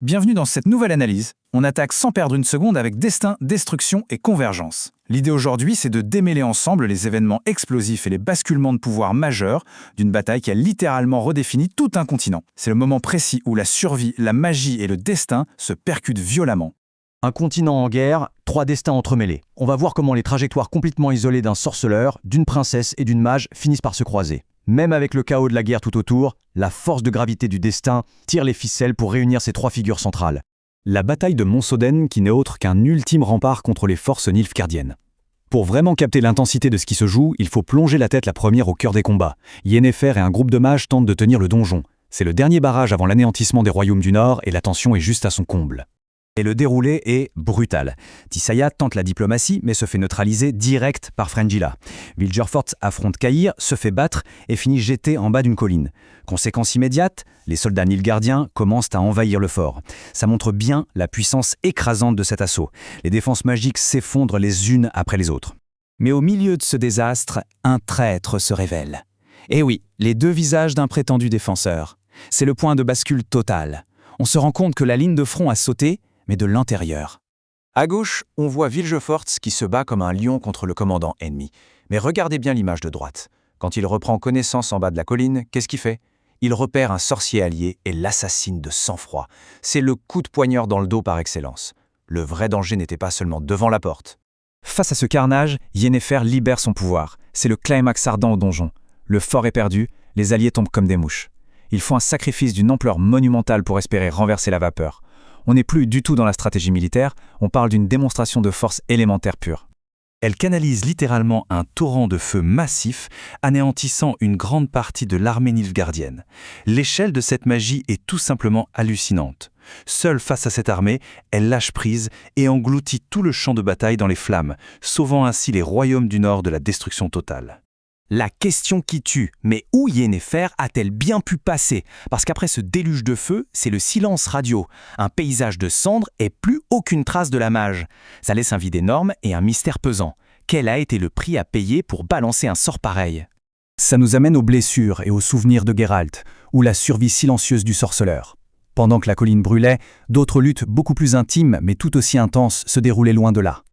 Bienvenue dans cette nouvelle analyse. On attaque sans perdre une seconde avec destin, destruction et convergence. L'idée aujourd'hui, c'est de démêler ensemble les événements explosifs et les basculements de pouvoir majeurs d'une bataille qui a littéralement redéfini tout un continent. C'est le moment précis où la survie, la magie et le destin se percutent violemment. Un continent en guerre, 3 destins entremêlés. On va voir comment les trajectoires complètement isolées d'un sorceleur, d'une princesse et d'une mage finissent par se croiser. Même avec le chaos de la guerre tout autour, la force de gravité du destin tire les ficelles pour réunir ces 3 figures centrales. La bataille de Monsodden qui n'est autre qu'un ultime rempart contre les forces nilfgaardiennes. Pour vraiment capter l'intensité de ce qui se joue, il faut plonger la tête la première au cœur des combats. Yennefer et un groupe de mages tentent de tenir le donjon. C'est le dernier barrage avant l'anéantissement des royaumes du Nord et la tension est juste à son comble. Et le déroulé est brutal. Tissaia tente la diplomatie mais se fait neutraliser direct par Fringilla. Vilgefortz affronte Cahir, se fait battre et finit jeté en bas d'une colline. Conséquence immédiate, les soldats nilfgaardiens commencent à envahir le fort. Ça montre bien la puissance écrasante de cet assaut. Les défenses magiques s'effondrent les unes après les autres. Mais au milieu de ce désastre, un traître se révèle. Et oui, les 2 visages d'un prétendu défenseur. C'est le point de bascule total. On se rend compte que la ligne de front a sauté, mais de l'intérieur. À gauche, on voit Vilgefortz qui se bat comme un lion contre le commandant ennemi. Mais regardez bien l'image de droite. Quand il reprend connaissance en bas de la colline, qu'est-ce qu'il fait ? Il repère un sorcier allié et l'assassine de sang-froid. C'est le coup de poignard dans le dos par excellence. Le vrai danger n'était pas seulement devant la porte. Face à ce carnage, Yennefer libère son pouvoir. C'est le climax ardent au donjon. Le fort est perdu, les alliés tombent comme des mouches. Il faut un sacrifice d'une ampleur monumentale pour espérer renverser la vapeur. On n'est plus du tout dans la stratégie militaire, on parle d'une démonstration de force élémentaire pure. Elle canalise littéralement un torrent de feu massif, anéantissant une grande partie de l'armée nilfgaardienne. L'échelle de cette magie est tout simplement hallucinante. Seule face à cette armée, elle lâche prise et engloutit tout le champ de bataille dans les flammes, sauvant ainsi les royaumes du Nord de la destruction totale. La question qui tue, mais où Yennefer a-t-elle bien pu passer ? Parce qu'après ce déluge de feu, c'est le silence radio, un paysage de cendres et plus aucune trace de la mage. Ça laisse un vide énorme et un mystère pesant. Quel a été le prix à payer pour balancer un sort pareil ? Ça nous amène aux blessures et aux souvenirs de Geralt, ou la survie silencieuse du sorceleur. Pendant que la colline brûlait, d'autres luttes beaucoup plus intimes mais tout aussi intenses se déroulaient loin de là.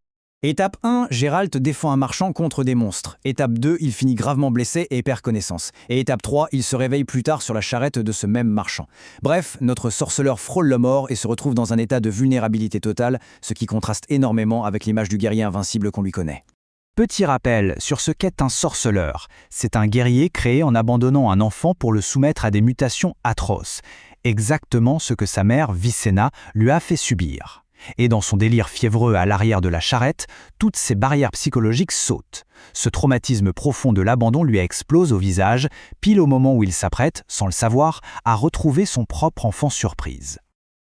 Étape 1, Geralt défend un marchand contre des monstres. Étape 2, il finit gravement blessé et perd connaissance. Et étape 3, il se réveille plus tard sur la charrette de ce même marchand. Bref, notre sorceleur frôle la mort et se retrouve dans un état de vulnérabilité totale, ce qui contraste énormément avec l'image du guerrier invincible qu'on lui connaît. Petit rappel sur ce qu'est un sorceleur. C'est un guerrier créé en abandonnant un enfant pour le soumettre à des mutations atroces. Exactement ce que sa mère, Vicenna, lui a fait subir. Et dans son délire fiévreux à l'arrière de la charrette, toutes ces barrières psychologiques sautent. Ce traumatisme profond de l'abandon lui explose au visage, pile au moment où il s'apprête, sans le savoir, à retrouver son propre enfant surprise.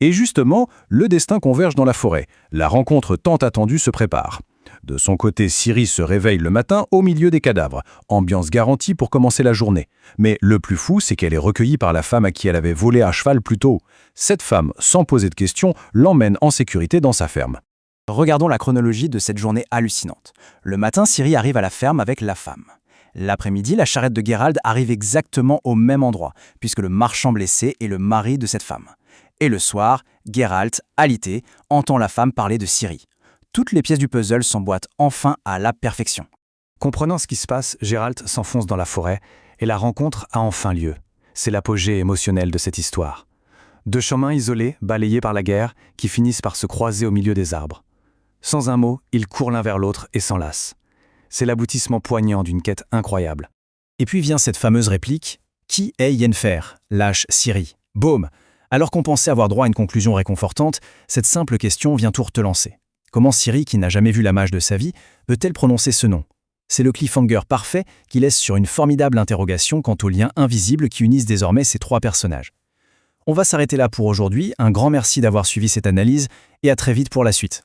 Et justement, le destin converge dans la forêt. La rencontre tant attendue se prépare. De son côté, Ciri se réveille le matin au milieu des cadavres. Ambiance garantie pour commencer la journée. Mais le plus fou, c'est qu'elle est recueillie par la femme à qui elle avait volé à cheval plus tôt. Cette femme, sans poser de questions, l'emmène en sécurité dans sa ferme. Regardons la chronologie de cette journée hallucinante. Le matin, Ciri arrive à la ferme avec la femme. L'après-midi, la charrette de Geralt arrive exactement au même endroit, puisque le marchand blessé est le mari de cette femme. Et le soir, Geralt, alité, entend la femme parler de Ciri. Toutes les pièces du puzzle s'emboîtent enfin à la perfection. Comprenant ce qui se passe, Geralt s'enfonce dans la forêt et la rencontre a enfin lieu. C'est l'apogée émotionnel de cette histoire. 2 chemins isolés, balayés par la guerre, qui finissent par se croiser au milieu des arbres. Sans un mot, ils courent l'un vers l'autre et s'enlacent. C'est l'aboutissement poignant d'une quête incroyable. Et puis vient cette fameuse réplique « Qui est Yennefer ?» lâche Ciri. Boum ! Alors qu'on pensait avoir droit à une conclusion réconfortante, cette simple question vient tout relancer. Comment Ciri, qui n'a jamais vu la mage de sa vie, peut-elle prononcer ce nom ? C'est le cliffhanger parfait qui laisse sur une formidable interrogation quant aux liens invisibles qui unissent désormais ces 3 personnages. On va s'arrêter là pour aujourd'hui, un grand merci d'avoir suivi cette analyse et à très vite pour la suite.